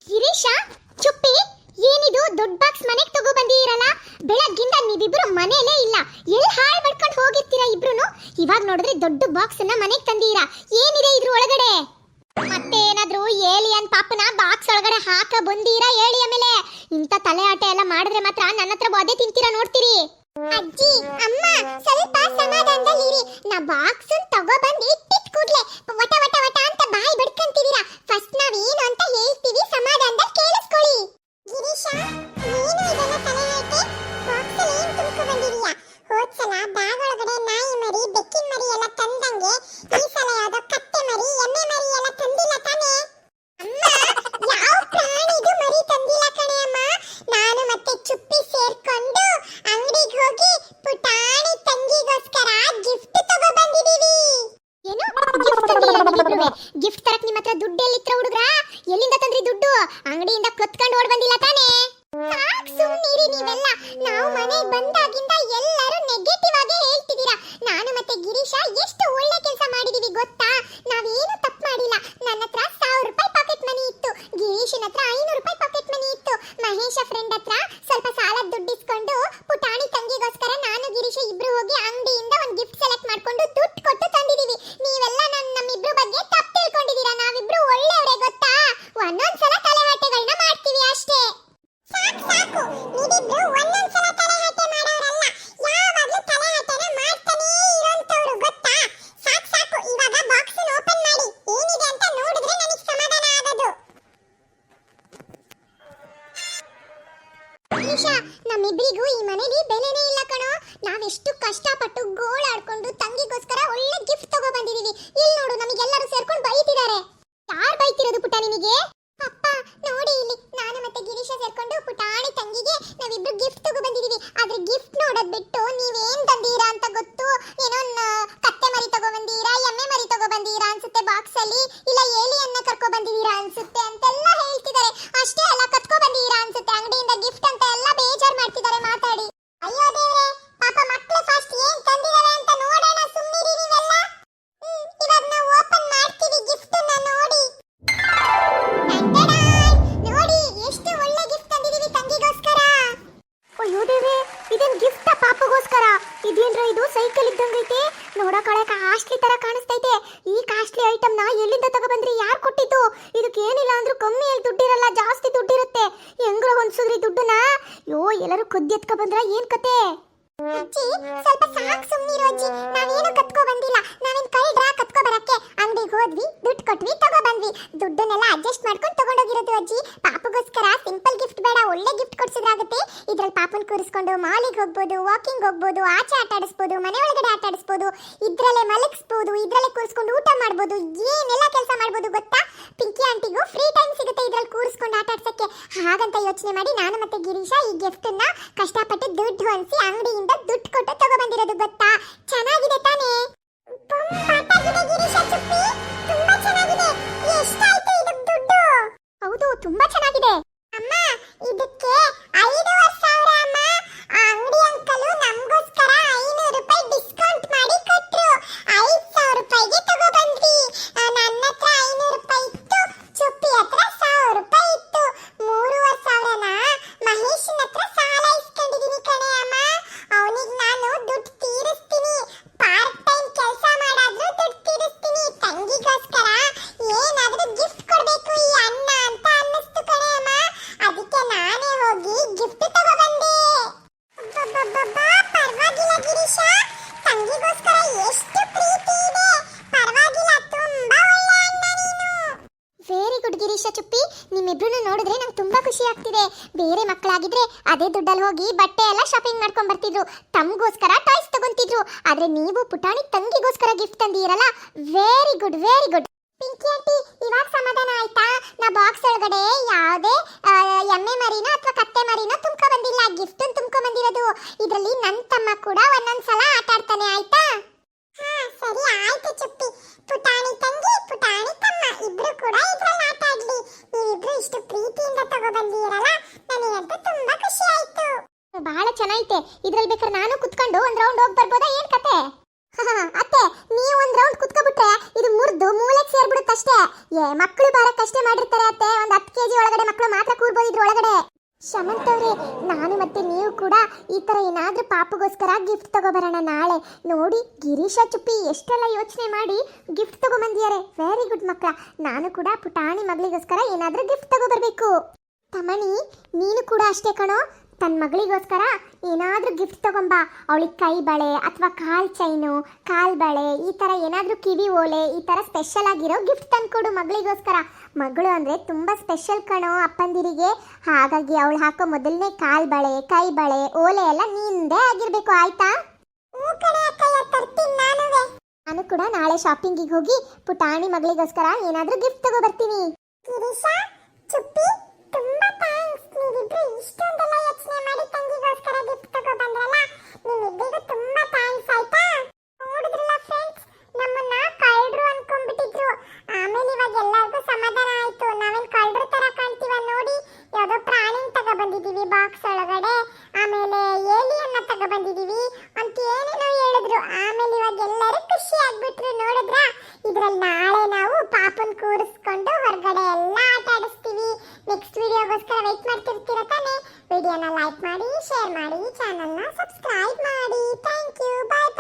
ಗಿರೀಶ, ಚುಪ್ಪಿ, ಏನಿದು ದೊಡ್ಡ ಬಾಕ್ಸ್ ಮನೆಗೆ ತಗೋ ಬಂದಿರಲ್ಲ? ಬೆಳಗ್ಗಿಂದ ನೀವಿಬ್ರು ಮನೇಲೇ ಇಲ್ಲ. ಎಲ್ಲಿ ಹಾಳು ಮಾಡ್ಕೊಂಡು ಹೋಗಿರ್ತೀರಾ ಇಬ್ರುನು? ಇವಾಗ ನೋಡಿದ್ರೆ ದೊಡ್ಡ ಬಾಕ್ಸ್ ಅನ್ನ ಮನೆಗೆ ತಂದೀರಾ. ಏನಿದೆ ಇದ್ರ ಒಳಗಡೆ? ಮತ್ತೆ ಏನಾದ್ರೂ ಏಲಿಯನ್ ಪಾಪನ ಬಾಕ್ಸ್ ಒಳಗಡೆ ಹಾಕ ಬಂದೀರಾ? ಹೇಳಿ. ಆಮೇಲೆ ಇಂಥ ತಲೆ ಆಟ ಎಲ್ಲ ಮಾಡಿದ್ರೆ ಮಾತ್ರ ನನ್ನ ಹತ್ರ ಒದೆ ತಿಂತೀರಾ, ನೋಡ್ತೀರಿ. ಅಜ್ಜಿ, ಅಮ್ಮ, ಸ್ವಲ್ಪ ಸಮಾಧಾನದಲ್ಲಿರಿ. ನಾ ಬಾಕ್ಸ್ ತಗೋ ಬಂದು ಇಟ್ಟಿದ್ ಕೂಡ್ಲೆ ವಟ ವಟ ವಟ ಅಂತ ಬಾಯಿ ಬಿಡ್ಕಂತಿದೀರಾ. ಫಸ್ಟ್ ನಾವ್ ಏನು ಅಂತ ಹೇಳ್ತೀವಿ, ಸಮಾಧಾನದಲ್ಲಿ ಕೇಳಿಸ್ಕೊಳ್ಳಿ. ಗಿರೀಶ, ನೀನು ಇದನ್ನ ತಲೆ ಹಾಕಿ ಬಾಕ್ಸ್ ಅಲ್ಲಿ ಏನ್ ತುಂಬಿಕೊಂಡು ಬಂದಿದೀಯಾ? ಹೋದ್ಸಲ ಬ್ಯಾಗ್ ಒಳಗಡೆ ನಾಯಿ ಮರಿ, ಬೆಕ್ಕಿನ ಮರಿ ಎಲ್ಲ ತಂದಂಗೆ ಈ ಸಲ ಯಾವ್ದೋ ಕತ್ತೆ ಮರಿ, ಎಮ್ಮೆ ಮರಿ ಎಲ್ಲ ತಂದಿಲ್ಲ ತಾನೇ? ಅಮ್ಮ, ಯಾವ ಪ್ರಾಣಿದು ಮರಿ ತಂದಿಲ್ಲ ಕಣೆ ಅಮ್ಮ. ನಾನು ಮತ್ತೆ ಚುಪ್ಪಿ ಸೇರ್ಕೊಂಡು ಅಂಗಡಿಗೆ ಹೋಗಿ ಪುಟಾಣಿ ತಂಗಿಗೋಸ್ಕರ ಗಿಫ್ಟ್ ತಗೋ ಬಂದಿದೀವಿ. ಏನು ಗಿಫ್ಟ್ ತಂದಿಲ್ಲ? ಗಿಫ್ಟ್ ತರಕ್ ನಿಮ್ಮ ಹತ್ರ ದುಡ್ಡು ಎಲ್ಲಿತ್ರ ಹುಡುಗ್ರ? ಎಲ್ಲಿಂದ ತಂದ್ರಿ ದುಡ್ಡು? ಅಂಗಡಿಯಿಂದ ಕತ್ಕೊಂಡು ಓಡ್ ಬಂದಿಲ್ಲ ತಾನೇ? ಸಾಕ್ ಸುಮ್ನಿರಿ ನೀವೆಲ್ಲ. ನಾವು ಮನೆಗೆ ಬಂದಾಗಿಂದ ಎಲ್ಲರೂ ನೆಗೆಟಿವ್ ಆಗಿ ಹೇಳ್ತಿದ್ದೀರಾ. ನಾನು ಮತ್ತೆ ಗಿರೀಶ ಎಷ್ಟು ಒಳ್ಳೆ ಕೆಲಸ ಮಾಡಿದೀವಿ ಗೊತ್ತಾ? ನಾವೇನು ತಪ್ಪು ಮಾಡಿಲ್ಲ. ನನ್ನ ಹತ್ರ 1000 ರೂಪಾಯಿ ಪಾಕೆಟ್ ಮನಿ ಇತ್ತು, ಗಿರೀಶನ ಹತ್ರ 500 ರೂಪಾಯಿ ಪಾಕೆಟ್ ಮನಿ ಇತ್ತು, ಮಹೇಶ ಫ್ರೆಂಡ್ ಹತ್ರ ಸ್ವಲ್ಪ ಸಾಲದ ದುಡ್ಡು ಇಸ್ಕೊಂಡು ಪುಟಾಣಿ ತಂಗಿಗೋಸ್ಕರ ನಾನು ಗಿರೀಶ ಇಬ್ರು ಹೋಗಿ ಅಂಗಡಿಯಿಂದ ಒಂದು ಗಿಫ್ಟ್ ಸೆಲೆಕ್ಟ್ ಮಾಡ್ಕೊಂಡು ದುಡ್ಡು ಕೊಟ್ಟು ತಂದಿದೀವಿ. ನೀವೆಲ್ಲ ನಮ್ಮಿಬ್ರು ಬಗ್ಗೆ ತಪ್ಪು ತಿಳ್ಕೊಂಡಿದ್ದೀರಾ. ನಾವಿಬ್ರು ಒಳ್ಳೆಯವರೇ ಗೊತ್ತಾ? ಒಂದೊಂದ್ಸಲ ತಲೆಹರಟೆಗಳನ್ನ ಮಾಡ್ತೀವಿ ಅಷ್ಟೇ. ಸಾಕು ಸಾಕು, ನೀವಿಬ್ರು ಒಂದೊಂದ್ಸಲ ತಲೆಹರಟೆ ಮಾಡೋರಲ್ಲ, ಯಾವಾಗ್ಲೂ ತಲೆಹರಟೆನ ಮಾಡ್ತಾನೇ ಇರೋಂತವ್ರು ಗೊತ್ತಾ? ಸಾಕು ಸಾಕು, ಇವಾಗ ಬಾಕ್ಸ್ ಓಪನ್ ಮಾಡಿ ಏನಿದೆ ಅಂತ ನೋಡಿದ್ರೆ ನನಗೆ ಸಮಾಧಾನ ಆಗೋದು. ಗಿರೀಶ, ನಮ್ಮಿಬ್ರಿಗೂ ಈ ಮನೇಲಿ ಬೆಲೆನೇ ಇಲ್ಲ ಕಣೋ. ನಾವೆಷ್ಟು ಕಷ್ಟಪಟ್ಟು ಗೋಳಾಡ್ಕೊಂಡು ತಂಗಿಗೋಸ್ಕರ ಒಳ್ಳೆ ಗಿಫ್ಟ್ ತಗೋ ಬಂದಿದೀವಿ. ಇಲ್ಲಿ ನೋಡು, ನಮಗೆಲ್ಲರೂ ಸೇರ್ಕೊಂಡು ಬೈತಿದ್ದಾರೆ. ಯಾರು ಬೈತಿರೋದು ಪುಟ್ಟ ನಿನಗೆ? ಅಪ್ಪ ನೋಡಿ, ಇಲ್ಲಿ ನಾನು ಮತ್ತೆ ಗಿರೀಶ ಸೇರ್ಕೊಂಡು ಪುಟಾಣಿ ತಂಗಿಗೆ ನಾವಿಬ್ರು ಗಿಫ್ಟ್ ತಗೋ ಬಂದಿದೀವಿ. ಆದ್ರೆ ಗಿಫ್ಟ್ ನೋಡೋದ್ ಬಿಟ್ಟು ನೀವೇನ್ ತಂದೀರಾ ಅಂತ ಗೊತ್ತು? ಏನೋ ಕತ್ತೆ ಮರಿ ತಗೋ ಬಂದೀರಾ, ಎಮ್ಮೆ ಮರಿ ತಗೋ ಬಂದೀರಾ ಅನ್ಸುತ್ತೆ ಬಾಕ್ಸ್ ಅಲ್ಲಿ, ಇಲ್ಲ ಏಲಿಯನ್ನ ಕರ್ಕೊ ಬಂದಿದೀರಾ ಅನ್ಸುತ್ತೆ ಅಂತೆಲ್ಲ ಹೇಳ್ತಿದ್ದಾರೆ. ಅಷ್ಟೇ ಅಲ್ಲ, ಕತ್ಕೊ ಬಂದೀರಾ ಅನ್ಸುತ್ತೆ ಅಂಗಡಿಯಿಂದ ಗಿಫ್ಟ್ ಅಂತ ಎಲ್ಲ ಬೇಜಾರ್ ಮಾಡ್ತಿದ್ದಾರೆ ಮಾತಾಡಿ. ಅಯ್ಯೋ ದೇವ್ರೆ, ಪಾಪ ಮಕ್ಳು ಫಸ್ಟ್ ಏನ್ ತಂದಿದ್ದಾರೆ ಅಂತ ನೋಡೋಣ, ಸುಮ್ಮನಿರಿ ನೀವೆಲ್ಲ. ಇವಾಗ ನಾವು ಓಪನ್ ಮಾಡ್ತೀವಿ ಗಿಫ್ಟ್ ನ. ನೋಡಿ ನೋಡಿ, ಎಷ್ಟು ಒಳ್ಳೆ ಗಿಫ್ಟ್ ತಂದಿದೀವಿ ತಂಗಿಗೋಸ್ಕರ. ಅಯ್ಯೋ ದೇವ್ರೆ, ಇದೇನ್ ಗಿಫ್ಟ್ ಪಾಪಗೋಸ್ಕರ? ಇದೇನ್ರ ಇದು? ಸೈಕಲ್ ಇದ್ದಂಗೈತೆ, ನೋಡೋಕಳೆ ಕಾಸ್ಟ್ಲಿ ತರ ಕಾಣಿಸ್ತೈತೆ. ಈ ಕಾಸ್ಟ್ಲಿ ಐಟಮ್ ನ ಎಲ್ಲಿಂದ ತಗೊಬಂದ್ರಿ? ಯಾರು ಕೊಟ್ಟಿದ್ದು? ಇದಕ್ಕೆ ಏನಿಲ್ಲ ಅಂದ್ರೂ ಕಮ್ಮಿಯಲ್ಲಿ ದುಡ್ಡಿರಲ್ಲ, ಜಾಸ್ತಿ ದುಡ್ಡಿರುತ್ತೆ. ಹೆಂಗ್ರ ಹೊನ್ಸುದ್ರಿ ದುಡ್ಡನ್ನ? ಯೋ, ಎಲ್ಲರೂ ಕದ್ದಿ ಎತ್ಕೊ ಬಂದ್ರ ಏನ್ ಕತೆ? ಅಜ್ಜಿ, ಸ್ವಲ್ಪ ಸಾಕು ಸುಮ್ಮನಿರು ಅಜ್ಜಿ. ನಾವೇನು ಕತ್ಕೊ ಬಂದಿಲ್ಲ. ನಾವೇನ್ ಕಳ್ರ ಕತ್ಕೊ ಬರಕ್ಕೆ? ಅಂಗಡಿಗೆ ಹೋದ್ವಿ, ದುಡ್ಡು ಕೊಟ್ವಿ, ತಗೋ ಬಂದ್ವಿ. ದುಡ್ಡನ್ನೆಲ್ಲ ಅಡ್ಜಸ್ಟ್ ಮಾಡ್ಕೊಂಡು ತಗೊಂಡೋಗಿರೋದು ಅಜ್ಜಿ. ಪಾಪಗೋಸ್ಕರ ಸಿಂಪಲ್ ಗಿಫ್ಟ್ ಬೇಡ, ಒಳ್ಳೆ ಗಿಫ್ಟ್ ಕೊಡ್ಸಿದ್ರಾಗುತ್ತೆ. ಇದ್ರಲ್ಲಿ ಪಾಪನ್ ಕೂರಿಸ್ಕೊಂಡು ಮಾಲಿಗೆ ಹೋಗ್ಬೋದು, ವಾಕಿಂಗ್ ಹೋಗ್ಬೋದು, ಆಚೆ ಆಟ ಆಡಿಸ್ಬೋದು, ಮನೆ ಒಳಗಡೆ ಆಟ ಆಡಿಸ್ಬೋದು, ಇದ್ರಲ್ಲೇ ಮಲಗಿಸ್ಬೋದು, ಇದ್ರಲ್ಲೇ ಕೂರಿಸ್ಕೊಂಡು ಊಟ ಮಾಡ್ಬೋದು, ಏನೆಲ್ಲ ಕೆಲಸ ಮಾಡ್ಬೋದು ಗೊತ್ತಾ? ಪಿಂಕಿ ಆಂಟಿಗೂ ಫ್ರೀ ಟೈಮ್ ಸಿಗುತ್ತೆ ಇದ್ರಲ್ಲಿ ಕೂರಿಸ್ಕೊಂಡು ಆಟ ಆಡ್ಸಕ್ಕೆ. ಹಾಗಂತ ಯೋಚನೆ ಮಾಡಿ ನಾನು ಮತ್ತೆ ಗಿರೀಶ ಈ ಗಿಫ್ಟ್ ಅನ್ನ ಕಷ್ಟಪಟ್ಟು ದುಡ್ಡು ಹೊಂದಿಸಿ ಅಂಗಡಿಯಿಂದ ದುಡ್ಡು ಕೊಟ್ಟು ತಗೋ ಬಂದಿರೋದು ಗೊತ್ತಾ? ಚೆನ್ನಾಗಿದೆ ತಾನೇ? ಗಿರೀಶ, ಚುಪ್ಪಿ, ತುಂಬಾ ಚೆನ್ನಾಗಿದೆ. ಎಷ್ಟಾಯ್ತು ಇದಕ್ಕೆ ದುಡ್ಡು? ಹೌದು, ತುಂಬಾ ಚೆನ್ನಾಗಿದೆ ಅಮ್ಮ. ಇದಕ್ಕೆ 5,500 ಅಮ್ಮ. ಆ ಅಂಗಡಿ ಅಂಕಲು ನಮಗೋಸ್ಕರ 500 ರೂಪಾಯಿ ಡಿಸ್ಕೌಂಟ್ ಮಾಡಿ ಕೊಟ್ರು. 5,000 ರೂಪಾಯಿಗೆ ತಗೋ ಬಂದ್ವಿ. ನನ್ನ ಹತ್ರ 500 ರೂಪಾಯಿ ಇತ್ತು, ಚುಪ್ಪಿ ಹತ್ರ 1,000 ರೂಪಾಯಿ ಇತ್ತು. 3,500ನ ಮಹೇಶನ ಹತ್ರ ಸಾಲ ಇಸ್ಕೊಂಡಿದೀನಿ ಕಣೆ ಅಮ್ಮ. ಅವನಿಗೆ ನಾನು ದುಡ್ಡು ತೀರಿಸ್ತೀನಿ. ಪಾರ್ಟ್ ಟೈಮ್ ಕೆಲಸ ಮಾಡಾದ್ರೂ ದುಡ್ಡು ತೀರಿಸ್ತೀನಿ. ತಂಗಿಗೋಸ್ಕರ ಏನಾದ್ರೂ ಗಿಫ್ಟ್ ಕೊಡ್ಬೇಕು ಈ ಅಣ್ಣ ಅಂತ ಅನ್ನಿಸ್ತು ಕಣೆ ಅಮ್ಮ. ಅದಕ್ಕೆ ನಾನೇ ಹೋಗಿ ಗಿಫ್ಟ್ ತಗೋ ಬಂದೆ. ಪರವಾಗಿಲ್ಲ ಗಿರೀಶ, ತಂಗಿಗೋಸ್ಕರ ಎಷ್ಟು ಪ್ರೀತಿ ಇದೆ. ಪರವಾಗಿಲ್ಲ, ತುಂಬಾ ಒಳ್ಳೆ ಅಣ್ಣ ನೀನು. ವೆರಿ ಗುಡ್ ಗಿರೀಶ, ಚುಪ್ಪಿ, ನಿಮ್ಮಿಬ್ರು ನೋಡಿದ್ರೆ ನಂಗೆ ತುಂಬಾ ಖುಷಿ ಆಗ್ತಿದೆ. ಬೇರೆ ಮಕ್ಕಳಾಗಿದ್ರೆ ಅದೇ ದುಡ್ಡಲ್ಲಿ ಹೋಗಿ ಬಟ್ಟೆ ಎಲ್ಲ ಶಾಪಿಂಗ್ ಮಾಡ್ಕೊಂಡ್ ಬರ್ತಿದ್ರು, ತಮ್ಗೋಸ್ಕರ ಟಾಯ್ಸ್ ತಗೊಂತಿದ್ರು. ಆದ್ರೆ ನೀವು ಪುಟಾಣಿ ತಂಗಿಗೋಸ್ಕರ ಗಿಫ್ಟ್ ತಂದಿರಲ್ಲ, very good very good. Pinky aunty, ಇವಾಗ ಸಮಾಧಾನ ಆಯ್ತಾ? ನಾ ಬಾಕ್ಸ್ ಒಳಗಡೆ ಯಾವುದೇ ಎಮ್ಮೆ ಮರಿನ ಅಥವಾ ಕತ್ತೆ ಮರಿನ ತುಂಬ್ಕೊ ಬಂದಿಲ್ಲ, ಗಿಫ್ಟ್ ತುಂಬ್ಕೊ ಬಂದಿರೋದು. ಇದರಲ್ಲಿ ನನ್ನ ತಮ್ಮ ಕೂಡ ಒಂದೊಂದ್ಸಲ ಆಟ ಆಡ್ತಾನೆ, ಆಯ್ತಾ? ಹಾ ಸರಿ ಆಯ್ತು ಚುಪ್ಪಿ. ಪುಟಾಣಿ ತಂಗಿ, ಪುಟಾಣಿ ತಮ್ಮ ಇಬ್ರು ಕೂಡ ಇದ್ರಲ್ಲಿ ಆಟ ಆಡ್ಲಿ. ನೀವಿಬ್ರು ಇಷ್ಟು ಪ್ರೀತಿಯಿಂದ ತಗೋ ಬಂದಿರಲ್ಲ, ನನಗಂತೂ ತುಂಬಾ ಖುಷಿ ಆಯ್ತು. ಬಹಳ ಚೆನ್ನಾಗೈತೆ. ಇದ್ರಲ್ಲಿ ಬೇಕಾದ್ರೆ ನಾನು ಕುತ್ಕೊಂಡು ಒಂದ್ ರೌಂಡ್ ಹೋಗಿ ಬರ್ಬೋದಾ? ಏನ್ ಕತೆ? ಅತ್ತೆ, ನೀವು ಒಂದ್ ರೌಂಡ್ ಕುತ್ಕೊಬಿಟ್ರೆ ಇದು ಮುರಿದು ಮೂಲೆಗೆ ಸೇರ್ಬಿಡುತ್ತಷ್ಟೇ. ಮಕ್ಕಳು ಬಾರಕ್ಕಷ್ಟೇ ಮಾಡಿರ್ತಾರೆ ಅತ್ತೆ. ಒಂದ್ 10 kg ಒಳಗಡೆ ಮಕ್ಕಳು ಮಾತ್ರ ಕೂರ್ಬೋದಿದ್ರು ಒಳಗಡೆ. ಶಮಂತ್ ಅವ್ರೆ, ನಾನು ಮತ್ತೆ ನೀವು ಕೂಡ ಈ ತರ ಏನಾದ್ರೂ ಪಾಪಗೋಸ್ಕರ ಗಿಫ್ಟ್ ತಗೋಬರೋಣ ನಾಳೆ. ನೋಡಿ ಗಿರೀಶ ಚುಪ್ಪಿ ಎಷ್ಟೆಲ್ಲ ಯೋಚನೆ ಮಾಡಿ ಗಿಫ್ಟ್ ತಗೊಂಬಂದಿದ್ದಾರೆ. ವೆರಿ ಗುಡ್ ಮಕ್ಕಳ. ನಾನು ಕೂಡ ಪುಟಾಣಿ ಮಗಳಿಗೋಸ್ಕರ ಏನಾದ್ರೂ ಗಿಫ್ಟ್ ತಗೋಬರ್ಬೇಕು. ತಮಣಿ, ನೀನು ಕೂಡ ಅಷ್ಟೇ ಕಣೋ. ತನ್ನ ಮಗಳಿಗೋಸ್ಕರ ಏನಾದ್ರೂ ಗಿಫ್ಟ್ ತಗೊಂಬ. ಅವಳಿಗೆ ಕೈ ಬಳೆ ಅಥವಾ ಕಾಲ್ ಚೈನು, ಕಾಲ್ ಬಳೆ, ಈ ತರ ಏನಾದ್ರೂ ಕಿವಿ ಓಲೆ, ಈ ತರ ಸ್ಪೆಷಲ್ ಆಗಿರೋ ಗಿಫ್ಟ್ ತಂದ್ಕೊಡು ಮಗಳಿಗೋಸ್ಕರ. ಮಗಳು ಅಂದ್ರೆ ತುಂಬಾ ಸ್ಪೆಷಲ್ ಕಣೋ ಅಪ್ಪಂದಿರಿಗೆ. ಹಾಗಾಗಿ ಅವಳು ಹಾಕೋ ಮೊದಲನೇ ಕಾಲ್ ಬಳೆ, ಕೈ ಬಳೆ, ಓಲೆ ಎಲ್ಲ ನಿಂದೇ ಆಗಿರ್ಬೇಕು, ಆಯ್ತಾ? ನಾನು ಕೂಡ ನಾಳೆ ಶಾಪಿಂಗಿಗೆ ಹೋಗಿ ಪುಟಾಣಿ ಮಗಳಿಗೋಸ್ಕರ ಏನಾದ್ರೂ ಗಿಫ್ಟ್ ತಗೋ ಬರ್ತೀನಿ. ತುಂಬಾ ಥ್ಯಾಂಕ್ಸ್. ನೀವಿಬ್ರು ಇಷ್ಟೊಂದೆಲ್ಲ ಯೋಚನೆ ಮಾಡಿ ತಂಗಿಗೋಸ್ಕರ ಗಿಫ್ಟ್ ತಗೋ ಬಂದ್ರಲ್ಲ, ನಿಮ್ಮಿಬ್ಬರಿಗೂ ತುಂಬಾ ಥ್ಯಾಂಕ್ಸ್ ಆಯ್ತಾ? ನೋಡಿದ್ರಲ್ಲ ಫ್ರೆಂಡ್ಸ್, ನಮ್ಮನ್ನ ಕಳ್ಳರು ಅನ್ಕೊಂಡ್ಬಿಟ್ಟಿದ್ರು. ಆಮೇಲೆ ಇವಾಗ ಎಲ್ಲರಿಗೂ ಸಮಾಧಾನ ಆಯ್ತು. ನಾವೇನ್ ಕಳ್ಳರ ತರ ಕಾಣ್ತೀವ ನೋಡಿ? ಯಾವ್ದೋ ಪ್ರಾಣಿನ ತಗೋ ಬಂದಿದೀವಿ ಬಾಕ್ಸ್ ಒಳಗಡೆ, ಆಮೇಲೆ ಏಲಿಯನ್ನ ತಗೋ ಬಂದಿದೀವಿ ಅಂತ ಏನೇನೋ ಹೇಳಿದ್ರು. ಆಮೇಲೆ ಇವಾಗ ಎಲ್ಲರೂ ಖುಷಿ ಆಗ್ಬಿಟ್ರು. ನೋಡಿದ್ರ, ಇದ್ರಲ್ಲಿ ನಾಳೆ ನಾವು ಪಾಪನ್ ಕೂರಿಸ್ಕೊಂಡು ಹೊರಗಡೆ ಎಲ್ಲ ಆಟ ಆಡಿಸ್ತೀವಿ. ನೆಕ್ಸ್ಟ್ ವಿಡಿಯೋಗೋಸ್ಕರ ವೇಟ್ ಮಾಡ್ತಿರ್ತೀರ ತಾನೆ? ವಿಡಿಯೋನ ಲೈಕ್ ಮಾಡಿ, ಶೇರ್ ಮಾಡಿ, ಚಾನಲ್ನ ಸಬ್ಸ್ಕ್ರೈಬ್ ಮಾಡಿ. Thank you. ಬಾಯ್.